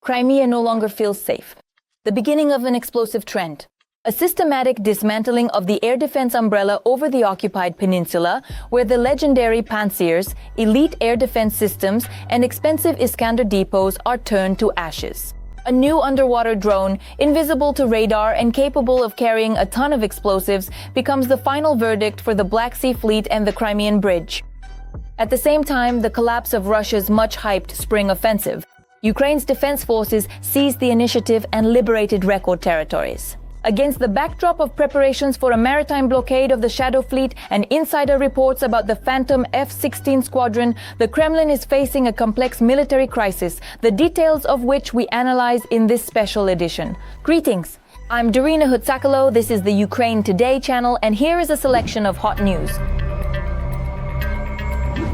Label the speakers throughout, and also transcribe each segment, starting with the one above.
Speaker 1: Crimea no longer feels safe. The beginning of an explosive trend. A systematic dismantling of the air defense umbrella over the occupied peninsula, where the legendary Pantsirs, elite air defense systems, and expensive Iskander depots are turned to ashes. A new underwater drone, invisible to radar and capable of carrying a ton of explosives, becomes the final verdict for the Black Sea Fleet and the Crimean Bridge. At the same time, the collapse of Russia's much-hyped spring offensive, Ukraine's defense forces seized the initiative and liberated record territories. Against the backdrop of preparations for a maritime blockade of the Shadow Fleet and insider reports about the Phantom F-16 squadron, the Kremlin is facing a complex military crisis, the details of which we analyze in this special edition. Greetings! I'm Darina Hutsakalo, this is the Ukraine Today channel, and here is a selection of hot news.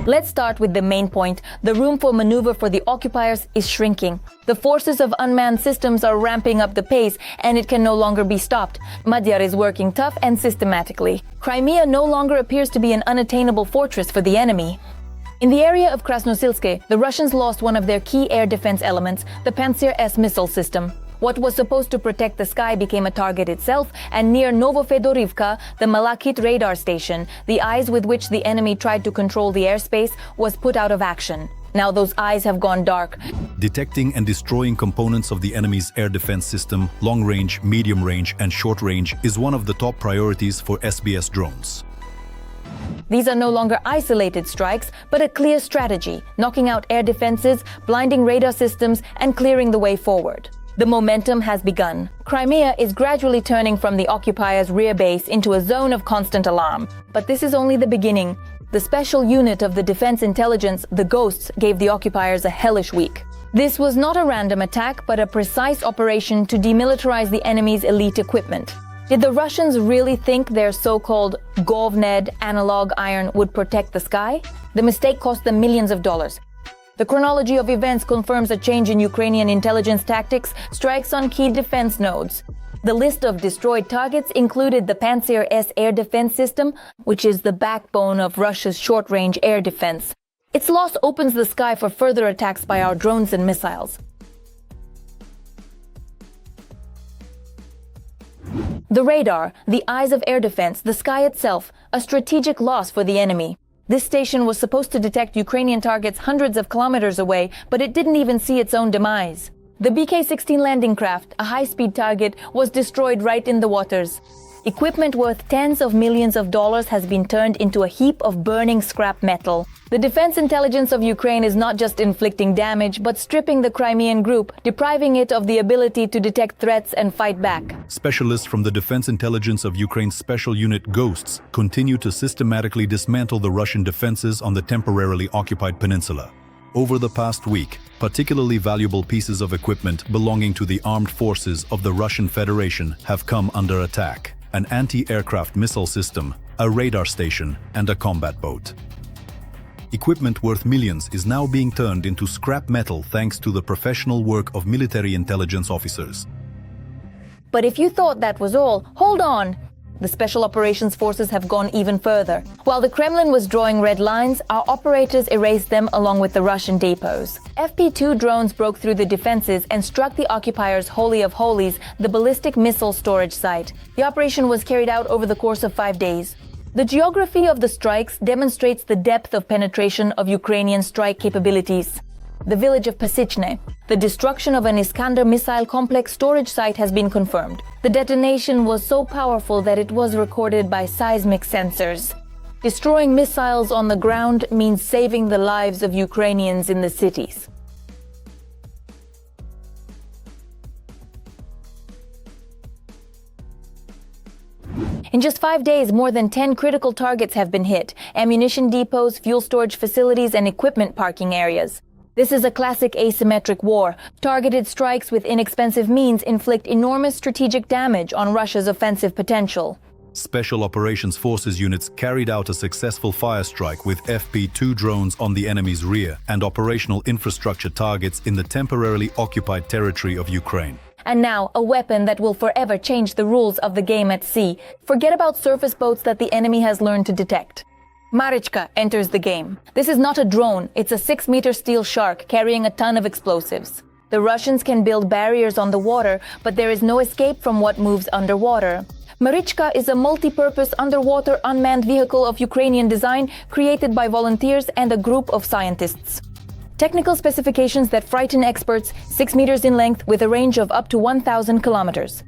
Speaker 1: Let's start with the main point. The room for maneuver for the occupiers is shrinking. The forces of unmanned systems are ramping up the pace, and it can no longer be stopped. Magyar is working tough and systematically. Crimea no longer appears to be an unattainable fortress for the enemy. In the area of Krasnosilske, the Russians lost one of their key air defense elements, the Pantsir S missile system. What was supposed to protect the sky became a target itself, and near Novofedorivka, the Malachit radar station, the eyes with which the enemy tried to control the airspace, was put out of action. Now those eyes have gone dark.
Speaker 2: Detecting and destroying components of the enemy's air defense system, long range, medium range, and short range, is one of the top priorities for SBS drones.
Speaker 1: These are no longer isolated strikes, but a clear strategy, knocking out air defenses, blinding radar systems, and clearing the way forward. The momentum has begun. Crimea is gradually turning from the occupiers' rear base into a zone of constant alarm. But this is only the beginning. The special unit of the defense intelligence, the Ghosts, gave the occupiers a hellish week. This was not a random attack, but a precise operation to demilitarize the enemy's elite equipment. Did the Russians really think their so-called Govned analog iron would protect the sky? The mistake cost them millions of dollars. The chronology of events confirms a change in Ukrainian intelligence tactics, strikes on key defense nodes. The list of destroyed targets included the Pantsir S air defense system, which is the backbone of Russia's short-range air defense. Its loss opens the sky for further attacks by our drones and missiles. The radar, the eyes of air defense, the sky itself, a strategic loss for the enemy. This station was supposed to detect Ukrainian targets hundreds of kilometers away, but it didn't even see its own demise. The BK-16 landing craft, a high-speed target, was destroyed right in the waters. Equipment worth tens of millions of dollars has been turned into a heap of burning scrap metal. The defense intelligence of Ukraine is not just inflicting damage, but stripping the Crimean group, depriving it of the ability to detect threats and fight back.
Speaker 2: Specialists from the defense intelligence of Ukraine's special unit Ghosts continue to systematically dismantle the Russian defenses on the temporarily occupied peninsula. Over the past week, particularly valuable pieces of equipment belonging to the armed forces of the Russian Federation have come under attack. An anti-aircraft missile system, a radar station, and a combat boat. Equipment worth millions is now being turned into scrap metal thanks to the professional work of military intelligence officers.
Speaker 1: But if you thought that was all, hold on! The Special Operations Forces have gone even further. While the Kremlin was drawing red lines, our operators erased them along with the Russian depots. FP2 drones broke through the defenses and struck the occupiers' Holy of Holies, the ballistic missile storage site. The operation was carried out over the course of 5 days. The geography of the strikes demonstrates the depth of penetration of Ukrainian strike capabilities. The village of Pasichne. The destruction of an Iskander missile complex storage site has been confirmed. The detonation was so powerful that it was recorded by seismic sensors. Destroying missiles on the ground means saving the lives of Ukrainians in the cities. In just 5 days, more than 10 critical targets have been hit: ammunition depots, fuel storage facilities, and equipment parking areas. This is a classic asymmetric war. Targeted strikes with inexpensive means inflict enormous strategic damage on Russia's offensive potential.
Speaker 2: Special Operations Forces units carried out a successful fire strike with FP2 drones on the enemy's rear and operational infrastructure targets in the temporarily occupied territory of Ukraine.
Speaker 1: And now, a weapon that will forever change the rules of the game at sea. Forget about surface boats that the enemy has learned to detect. Marichka enters the game. This is not a drone, it's a 6-meter steel shark carrying a ton of explosives. The Russians can build barriers on the water, but there is no escape from what moves underwater. Marichka is a multi-purpose underwater unmanned vehicle of Ukrainian design created by volunteers and a group of scientists. Technical specifications that frighten experts: 6 meters in length with a range of up to 1,000 kilometers.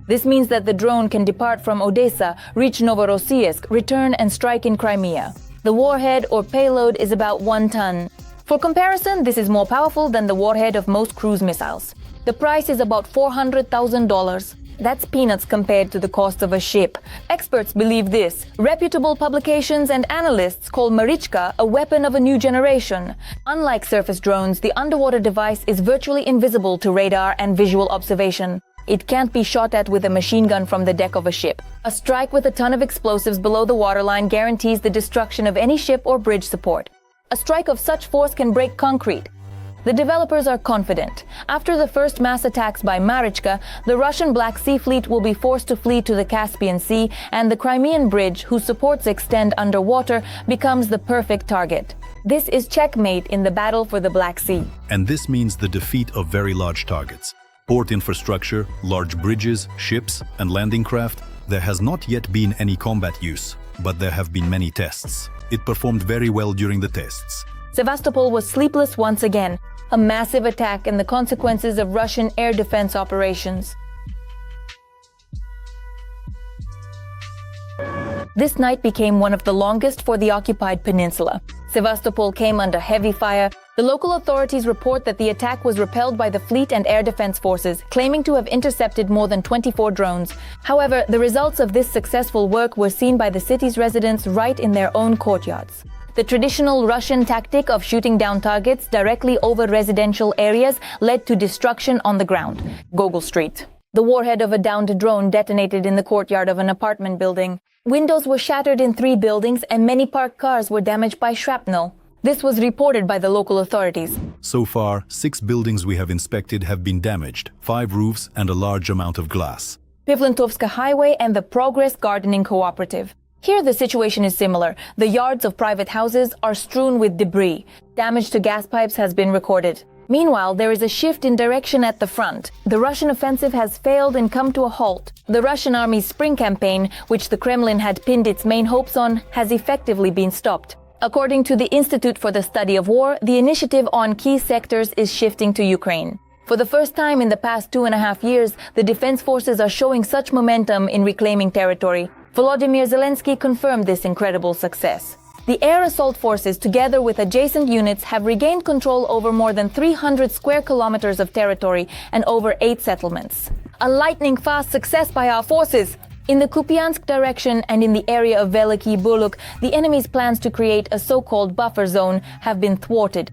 Speaker 1: This means that the drone can depart from Odessa, reach Novorossiysk, return and strike in Crimea. The warhead or payload is about 1 ton. For comparison, this is more powerful than the warhead of most cruise missiles. The price is about $400,000. That's peanuts compared to the cost of a ship. Experts believe this. Reputable publications and analysts call Marichka a weapon of a new generation. Unlike surface drones, the underwater device is virtually invisible to radar and visual observation. It can't be shot at with a machine gun from the deck of a ship. A strike with a ton of explosives below the waterline guarantees the destruction of any ship or bridge support. A strike of such force can break concrete. The developers are confident. After the first mass attacks by Marichka, the Russian Black Sea Fleet will be forced to flee to the Caspian Sea, and the Crimean Bridge, whose supports extend underwater, becomes the perfect target. This is checkmate in the battle for the Black Sea.
Speaker 2: And this means the defeat of very large targets. Port infrastructure, large bridges, ships, and landing craft. There has not yet been any combat use, but there have been many tests. It performed very well during the tests.
Speaker 1: Sevastopol was sleepless once again. A massive attack and the consequences of Russian air defense operations. This night became one of the longest for the occupied peninsula. Sevastopol came under heavy fire. The local authorities report that the attack was repelled by the fleet and air defense forces, claiming to have intercepted more than 24 drones. However, the results of this successful work were seen by the city's residents right in their own courtyards. The traditional Russian tactic of shooting down targets directly over residential areas led to destruction on the ground. Gogol Street. The warhead of a downed drone detonated in the courtyard of an apartment building. Windows were shattered in 3 buildings and many parked cars were damaged by shrapnel. This was reported by the local authorities.
Speaker 2: So far, 6 buildings we have inspected have been damaged, 5 roofs and a large amount of glass.
Speaker 1: Pivlentovska Highway and the Progress Gardening Cooperative. Here the situation is similar. The yards of private houses are strewn with debris. Damage to gas pipes has been recorded. Meanwhile, there is a shift in direction at the front. The Russian offensive has failed and come to a halt. The Russian army's spring campaign, which the Kremlin had pinned its main hopes on, has effectively been stopped. According to the Institute for the Study of War, the initiative on key sectors is shifting to Ukraine. For the first time in the past 2.5 years, the defense forces are showing such momentum in reclaiming territory. Volodymyr Zelensky confirmed this incredible success. The air assault forces, together with adjacent units, have regained control over more than 300 square kilometers of territory and over 8 settlements. A lightning-fast success by our forces! In the Kupiansk direction and in the area of Veliky Buluk, the enemy's plans to create a so-called buffer zone have been thwarted.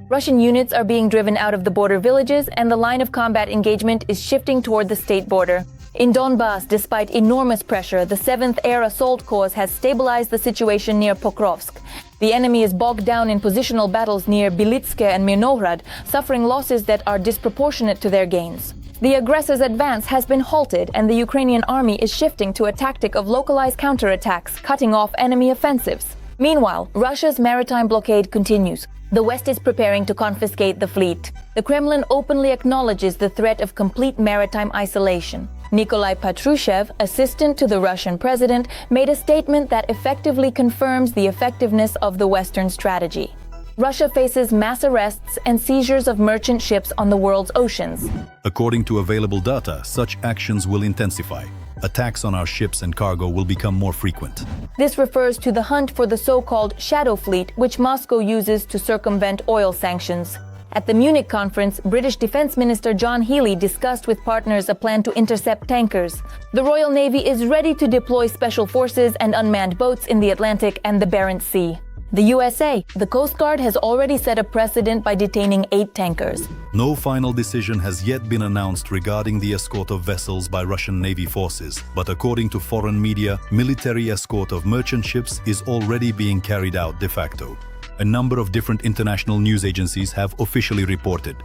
Speaker 1: Russian units are being driven out of the border villages and the line of combat engagement is shifting toward the state border. In Donbass, despite enormous pressure, the 7th Air Assault Corps has stabilized the situation near Pokrovsk. The enemy is bogged down in positional battles near Belitske and Mirnohrad, suffering losses that are disproportionate to their gains. The aggressor's advance has been halted and the Ukrainian army is shifting to a tactic of localized counterattacks, cutting off enemy offensives. Meanwhile, Russia's maritime blockade continues. The West is preparing to confiscate the fleet. The Kremlin openly acknowledges the threat of complete maritime isolation. Nikolai Patrushev, assistant to the Russian president, made a statement that effectively confirms the effectiveness of the Western strategy. Russia faces mass arrests and seizures of merchant ships on the world's oceans.
Speaker 2: According to available data, such actions will intensify. Attacks on our ships and cargo will become more frequent.
Speaker 1: This refers to the hunt for the so-called shadow fleet, which Moscow uses to circumvent oil sanctions. At the Munich conference, British Defense Minister John Healey discussed with partners a plan to intercept tankers. The Royal Navy is ready to deploy special forces and unmanned boats in the Atlantic and the Barents Sea. The USA, the Coast Guard has already set a precedent by detaining 8 tankers.
Speaker 2: No final decision has yet been announced regarding the escort of vessels by Russian Navy forces, but according to foreign media, military escort of merchant ships is already being carried out de facto. A number of different international news agencies have officially reported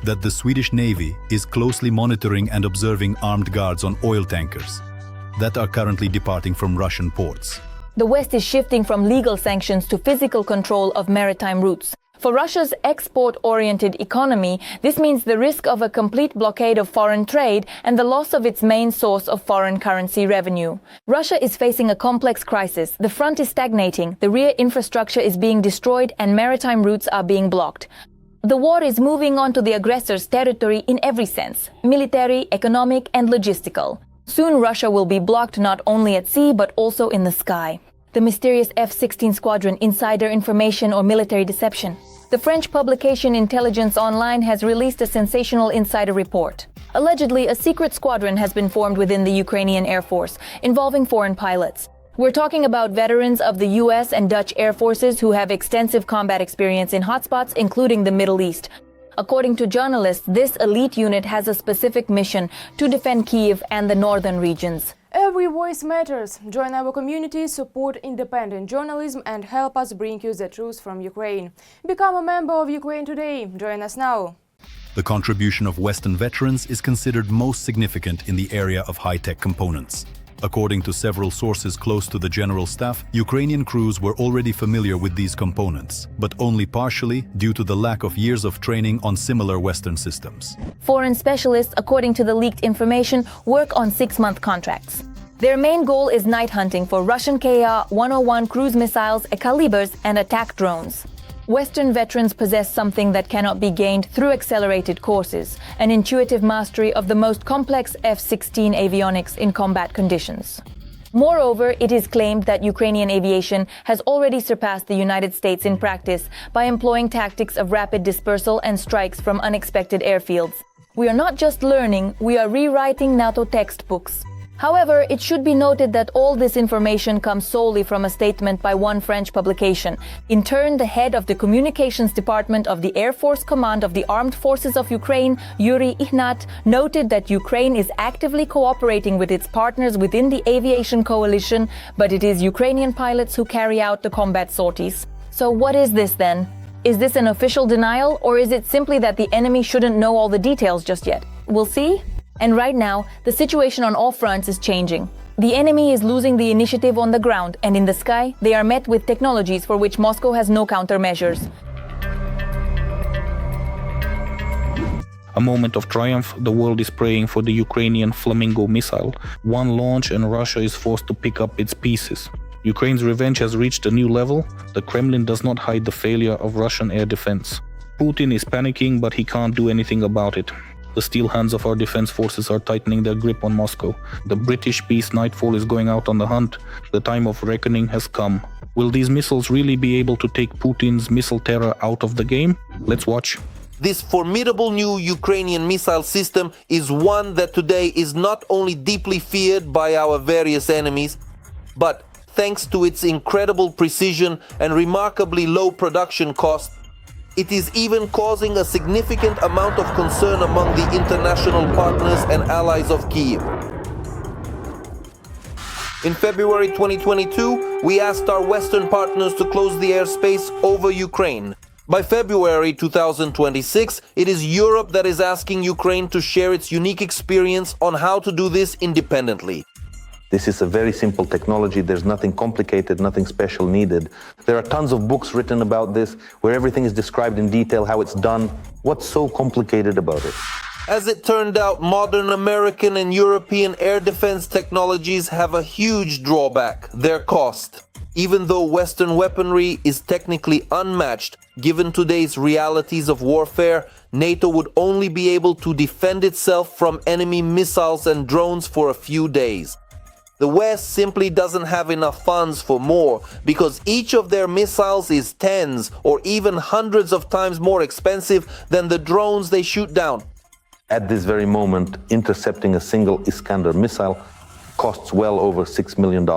Speaker 2: that the Swedish Navy is closely monitoring and observing armed guards on oil tankers that are currently departing from Russian ports.
Speaker 1: The West is shifting from legal sanctions to physical control of maritime routes. For Russia's export-oriented economy, this means the risk of a complete blockade of foreign trade and the loss of its main source of foreign currency revenue. Russia is facing a complex crisis. The front is stagnating, the rear infrastructure is being destroyed, and maritime routes are being blocked. The war is moving on to the aggressor's territory in every sense: military, economic, and logistical. Soon Russia will be blocked not only at sea but also in the sky. The mysterious F-16 squadron, insider information or military deception. The French publication Intelligence Online has released a sensational insider report. Allegedly, a secret squadron has been formed within the Ukrainian Air Force, involving foreign pilots. We're talking about veterans of the US and Dutch Air Forces who have extensive combat experience in hotspots, including the Middle East. According to journalists, this elite unit has a specific mission to defend Kyiv and the northern regions.
Speaker 3: Every voice matters. Join our community, support independent journalism and help us bring you the truth from Ukraine. Become a member of Ukraine today. Join us now.
Speaker 2: The contribution of Western veterans is considered most significant in the area of high-tech components. According to several sources close to the general staff, Ukrainian crews were already familiar with these components, but only partially due to the lack of years of training on similar Western systems.
Speaker 1: Foreign specialists, according to the leaked information, work on 6-month contracts. Their main goal is night hunting for Russian Ka-101 cruise missiles, calibers, and attack drones. Western veterans possess something that cannot be gained through accelerated courses, an intuitive mastery of the most complex F-16 avionics in combat conditions. Moreover, it is claimed that Ukrainian aviation has already surpassed the United States in practice by employing tactics of rapid dispersal and strikes from unexpected airfields. We are not just learning, we are rewriting NATO textbooks. However, it should be noted that all this information comes solely from a statement by one French publication. In turn, the head of the communications department of the Air Force Command of the Armed Forces of Ukraine, Yuri Ihnat, noted that Ukraine is actively cooperating with its partners within the aviation coalition, but it is Ukrainian pilots who carry out the combat sorties. So what is this then? Is this an official denial, or is it simply that the enemy shouldn't know all the details just yet? We'll see. And right now, the situation on all fronts is changing. The enemy is losing the initiative on the ground, and in the sky, they are met with technologies for which Moscow has no countermeasures.
Speaker 4: A moment of triumph, the world is praying for the Ukrainian Flamingo missile. One launch and Russia is forced to pick up its pieces. Ukraine's revenge has reached a new level. The Kremlin does not hide the failure of Russian air defense. Putin is panicking, but he can't do anything about it. The steel hands of our defense forces are tightening their grip on Moscow. The British peace nightfall is going out on the hunt. The time of reckoning has come. Will these missiles really be able to take Putin's missile terror out of the game? Let's watch.
Speaker 5: This formidable new Ukrainian missile system is one that today is not only deeply feared by our various enemies, but thanks to its incredible precision and remarkably low production cost, it is even causing a significant amount of concern among the international partners and allies of Kyiv. In February 2022, we asked our Western partners to close the airspace over Ukraine. By February 2026, it is Europe that is asking Ukraine to share its unique experience on how to do this independently.
Speaker 6: This is a very simple technology. There's nothing complicated, nothing special needed. There are tons of books written about this, where everything is described in detail, how it's done. What's so complicated about it?
Speaker 5: As it turned out, modern American and European air defense technologies have a huge drawback: their cost. Even though Western weaponry is technically unmatched, given today's realities of warfare, NATO would only be able to defend itself from enemy missiles and drones for a few days. The West simply doesn't have enough funds for more, because each of their missiles is tens or even hundreds of times more expensive than the drones they shoot down.
Speaker 6: At this very moment, intercepting a single Iskander missile costs well over $6 million.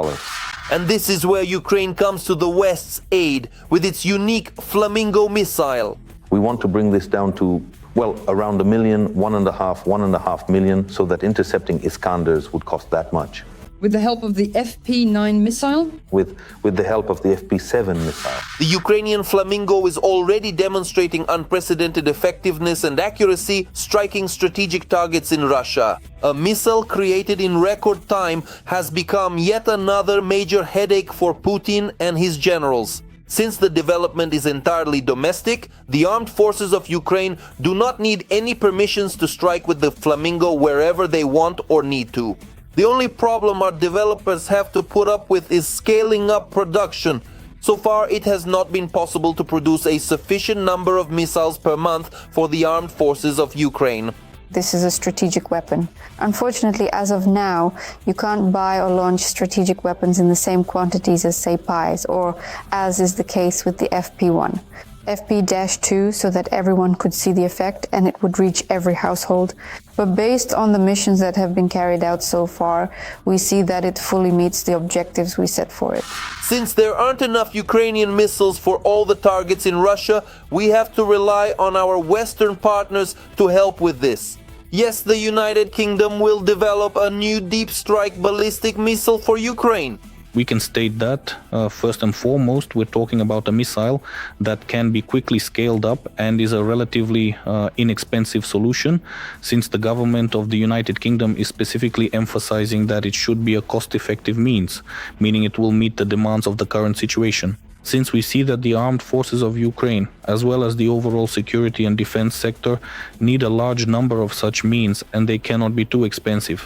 Speaker 5: And this is where Ukraine comes to the West's aid with its unique Flamingo missile.
Speaker 6: We want to bring this down to, well, around $1 million, $1.5 million, so that intercepting Iskanders would cost that much.
Speaker 7: With the help of the FP9 missile?
Speaker 6: With the help of the FP7 missile.
Speaker 5: The Ukrainian Flamingo is already demonstrating unprecedented effectiveness and accuracy, striking strategic targets in Russia. A missile created in record time has become yet another major headache for Putin and his generals. Since the development is entirely domestic, the armed forces of Ukraine do not need any permissions to strike with the Flamingo wherever they want or need to. The only problem our developers have to put up with is scaling up production. So far, it has not been possible to produce a sufficient number of missiles per month for the armed forces of Ukraine.
Speaker 8: This is a strategic weapon. Unfortunately, as of now, you can't buy or launch strategic weapons in the same quantities as, say, PIs, or as is the case with the FP1. FP-2 so that everyone could see the effect and it would reach every household. But based on the missions that have been carried out so far, we see that it fully meets the objectives we set for it.
Speaker 5: Since there aren't enough Ukrainian missiles for all the targets in Russia, we have to rely on our Western partners to help with this. Yes, the United Kingdom will develop a new deep strike ballistic missile for Ukraine.
Speaker 4: We can state that, first and foremost, we're talking about a missile that can be quickly scaled up and is a relatively inexpensive solution, since the government of the United Kingdom is specifically emphasizing that it should be a cost-effective means, meaning it will meet the demands of the current situation. Since we see that the armed forces of Ukraine, as well as the overall security and defense sector, need a large number of such means, and they cannot be too expensive.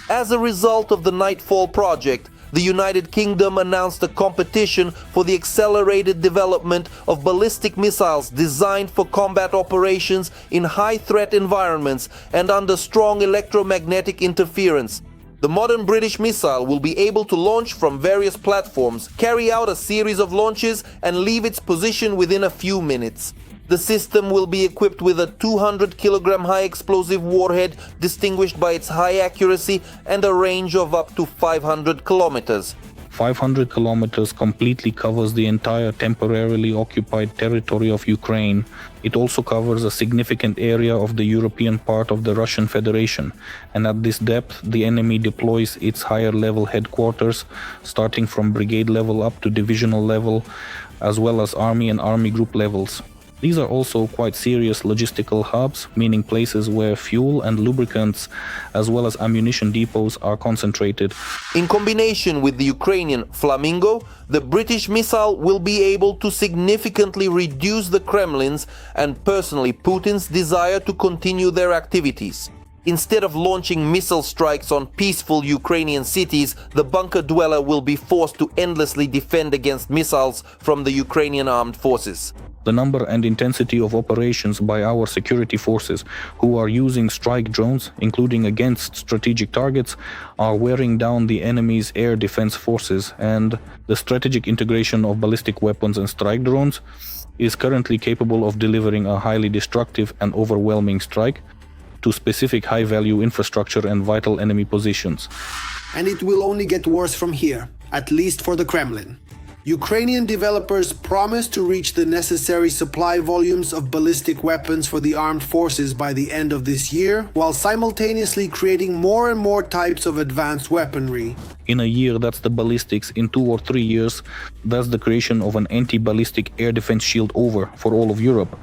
Speaker 5: As a result of the Nightfall project, the United Kingdom announced a competition for the accelerated development of ballistic missiles designed for combat operations in high-threat environments and under strong electromagnetic interference. The modern British missile will be able to launch from various platforms, carry out a series of launches, and leave its position within a few minutes. The system will be equipped with a 200-kilogram high-explosive warhead distinguished by its high accuracy and a range of up to 500 kilometers.
Speaker 4: 500 kilometers completely covers the entire temporarily occupied territory of Ukraine. It also covers a significant area of the European part of the Russian Federation, and at this depth the enemy deploys its higher-level headquarters, starting from brigade level up to divisional level, as well as army and army group levels. These are also quite serious logistical hubs, meaning places where fuel and lubricants, as well as ammunition depots, are concentrated.
Speaker 5: In combination with the Ukrainian Flamingo, the British missile will be able to significantly reduce the Kremlin's and personally Putin's desire to continue their activities. Instead of launching missile strikes on peaceful Ukrainian cities, the bunker dweller will be forced to endlessly defend against missiles from the Ukrainian armed forces.
Speaker 4: The number and intensity of operations by our security forces who are using strike drones, including against strategic targets, are wearing down the enemy's air defense forces, and the strategic integration of ballistic weapons and strike drones is currently capable of delivering a highly destructive and overwhelming strike to specific high-value infrastructure and vital enemy positions.
Speaker 9: And it will only get worse from here, at least for the Kremlin. Ukrainian developers promise to reach the necessary supply volumes of ballistic weapons for the armed forces by the end of this year, while simultaneously creating more and more types of advanced weaponry.
Speaker 4: In a year, that's the ballistics. In 2 or 3 years, that's the creation of an anti-ballistic air defense shield over for all of Europe.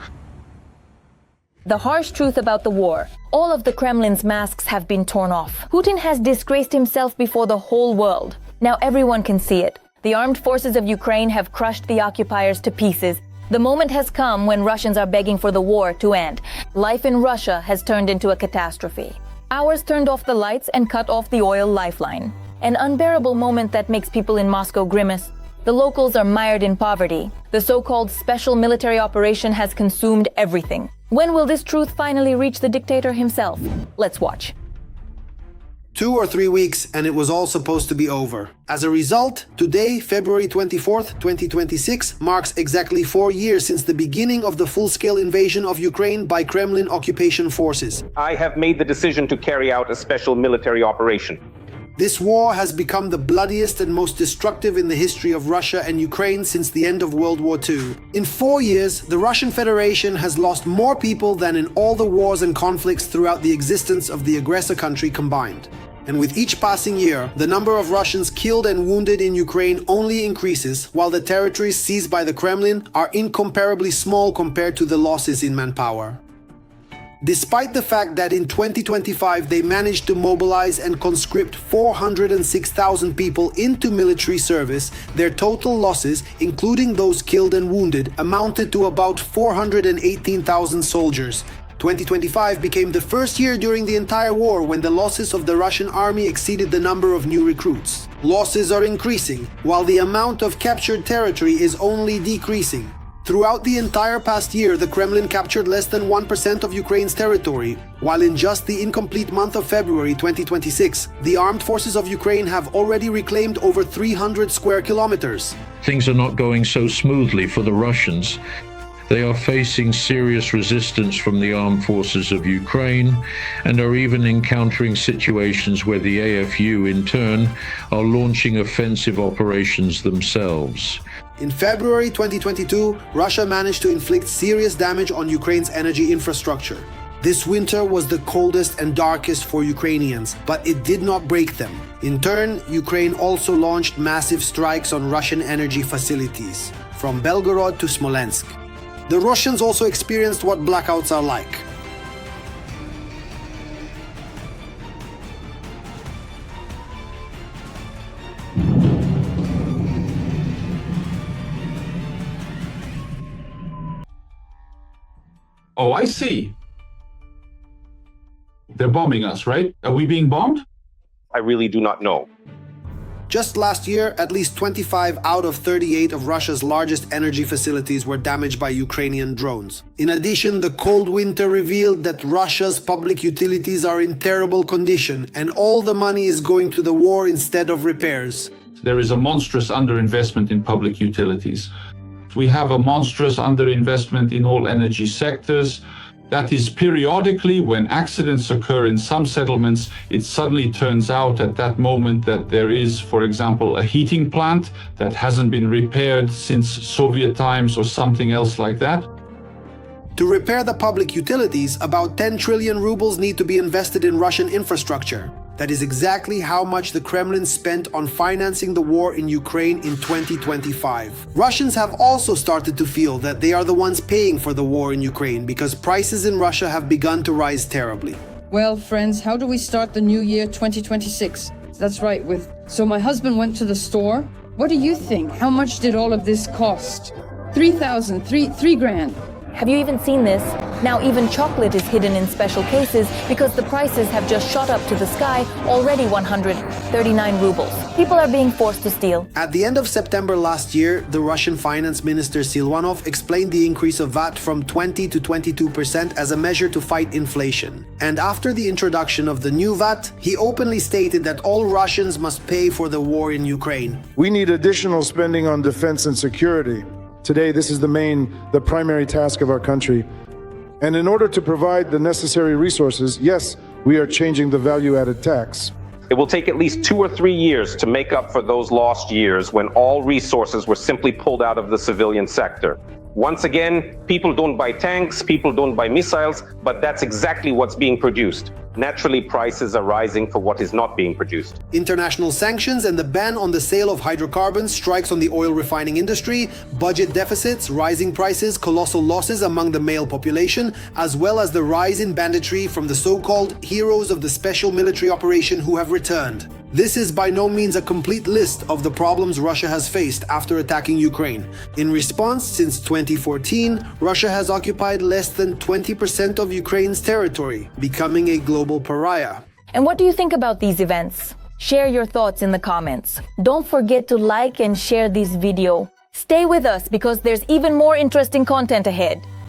Speaker 1: The harsh truth about the war. All of the Kremlin's masks have been torn off. Putin has disgraced himself before the whole world. Now everyone can see it. The armed forces of Ukraine have crushed the occupiers to pieces. The moment has come when Russians are begging for the war to end. Life in Russia has turned into a catastrophe. Ours turned off the lights and cut off the oil lifeline. An unbearable moment that makes people in Moscow grimace. The locals are mired in poverty. The so-called special military operation has consumed everything. When will this truth finally reach the dictator himself? Let's watch.
Speaker 9: 2 or 3 weeks and it was all supposed to be over. As a result, today, February 24th, 2026, marks exactly 4 years since the beginning of the full-scale invasion of Ukraine by Kremlin occupation forces.
Speaker 10: I have made the decision to carry out a special military operation.
Speaker 9: This war has become the bloodiest and most destructive in the history of Russia and Ukraine since the end of World War II. In 4 years, the Russian Federation has lost more people than in all the wars and conflicts throughout the existence of the aggressor country combined. And with each passing year, the number of Russians killed and wounded in Ukraine only increases, while the territories seized by the Kremlin are incomparably small compared to the losses in manpower. Despite the fact that in 2025 they managed to mobilize and conscript 406,000 people into military service, their total losses, including those killed and wounded, amounted to about 418,000 soldiers. 2025 became the first year during the entire war when the losses of the Russian army exceeded the number of new recruits. Losses are increasing, while the amount of captured territory is only decreasing. Throughout the entire past year, the Kremlin captured less than 1% of Ukraine's territory, while in just the incomplete month of February 2026, the armed forces of Ukraine have already reclaimed over 300 square kilometers.
Speaker 11: Things are not going so smoothly for the Russians. They are facing serious resistance from the armed forces of Ukraine and are even encountering situations where the AFU, in turn, are launching offensive operations themselves.
Speaker 9: In February 2022, Russia managed to inflict serious damage on Ukraine's energy infrastructure. This winter was the coldest and darkest for Ukrainians, but it did not break them. In turn, Ukraine also launched massive strikes on Russian energy facilities, from Belgorod to Smolensk. The Russians also experienced what blackouts are like.
Speaker 12: Oh, I see. They're bombing us, right? Are we being bombed?
Speaker 10: I really do not know.
Speaker 9: Just last year, at least 25 out of 38 of Russia's largest energy facilities were damaged by Ukrainian drones. In addition, the cold winter revealed that Russia's public utilities are in terrible condition, and all the money is going to the war instead of repairs.
Speaker 12: There is a monstrous underinvestment in public utilities. We have a monstrous underinvestment in all energy sectors. That is, periodically, when accidents occur in some settlements, it suddenly turns out at that moment that there is, for example, a heating plant that hasn't been repaired since Soviet times or something else like that.
Speaker 9: To repair the public utilities, about 10 trillion rubles need to be invested in Russian infrastructure. That is exactly how much the Kremlin spent on financing the war in Ukraine in 2025. Russians have also started to feel that they are the ones paying for the war in Ukraine because prices in Russia have begun to rise terribly.
Speaker 7: Well, friends, how do we start the new year 2026? That's right, So my husband went to the store. What do you think? How much did all of this cost? 3,000, three grand.
Speaker 1: Have you even seen this? Now even chocolate is hidden in special cases because the prices have just shot up to the sky, already 139 rubles. People are being forced to steal.
Speaker 9: At the end of September last year, the Russian finance minister Silvanov explained the increase of VAT from 20 to 22% as a measure to fight inflation. And after the introduction of the new VAT, he openly stated that all Russians must pay for the war in Ukraine.
Speaker 13: We need additional spending on defense and security. Today, this is the primary task of our country. And in order to provide the necessary resources, yes, we are changing the value-added tax.
Speaker 10: It will take at least 2 or 3 years to make up for those lost years when all resources were simply pulled out of the civilian sector. Once again, people don't buy tanks, people don't buy missiles, but that's exactly what's being produced. Naturally, prices are rising for what is not being produced.
Speaker 9: International sanctions and the ban on the sale of hydrocarbons, strikes on the oil refining industry, budget deficits, rising prices, colossal losses among the male population, as well as the rise in banditry from the so-called heroes of the special military operation who have returned. This is by no means a complete list of the problems Russia has faced after attacking Ukraine. In response, since 2014, Russia has occupied less than 20% of Ukraine's territory, becoming a global pariah.
Speaker 1: And what do you think about these events? Share your thoughts in the comments. Don't forget to like and share this video. Stay with us because there's even more interesting content ahead.